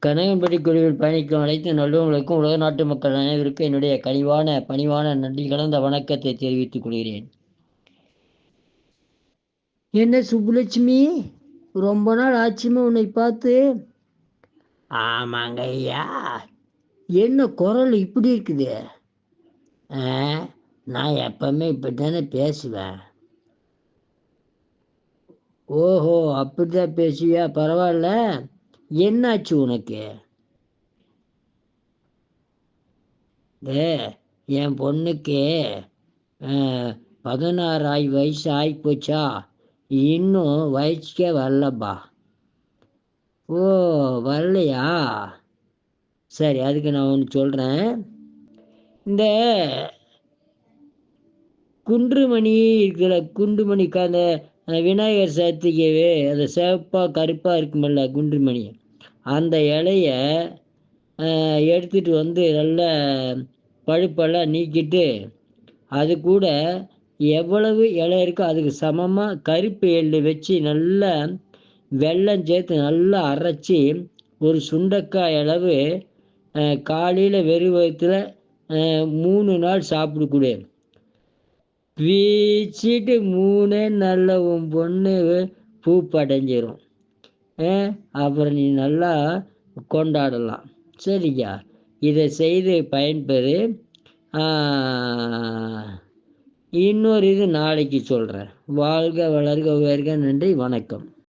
கனகம்பட்டி குழுவில் பயணிக்கும் அனைத்து நல்லவங்களுக்கும் உலக நாட்டு மக்கள் அனைவருக்கும் என்னுடைய கனிவான பணிவான நன்றி கலந்த வணக்கத்தை தெரிவித்துக் கொள்கிறேன். என்ன சுப்புலட்சுமி, ரொம்ப நாள் ஆச்சுமே உன்னை பார்த்து. ஆமாங்க ஐயா. என்ன குரல் இப்படி இருக்குது? நான் எப்பவுமே இப்படி தானே பேசுவேன். ஓஹோ, அப்படிதான் பேசுவியா? பரவாயில்ல. என்னாச்சு உனக்கு? என் பொண்ணுக்கு 16 வயசு ஆகிப்போச்சா, இன்னும் வயசுக்கே வரலப்பா. ஓ, வரலையா? சரி, அதுக்கு நான் ஒன்று சொல்கிறேன். இந்த குன்றுமணி இருக்கிற குண்டுமணிக்கு அந்த விநாயகர் சதுர்த்திக்கு அது சிவப்பாக கருப்பாக இருக்குமில்ல குன்றுமணி, அந்த இலைய எடுத்துகிட்டு வந்து நல்லா பழுப்பெல்லாம் நீக்கிட்டு அது கூட எவ்வளவு இலை இருக்கோ அதுக்கு சமமாக கருப்பு எள்ளு வச்சு நல்லா வெல்லம் சேர்த்து நல்லா அரைச்சி ஒரு சுண்டைக்காய் அளவு காலையில் வெறும் வயிற்றுல 3 நாள் சாப்பிடக்கூடாது. வீச்சிட்டு 3 நாளில் உன் பொண்ணு பூப்படைஞ்சிரும். அப்புறம் நீ நல்லா கொண்டாடலாம். சரியா? இதை செய்து பயன்பெறு. இன்னொரு இது நாளைக்கு சொல்கிறேன். வாழ்க வளர்க உயர்க. நன்றி, வணக்கம்.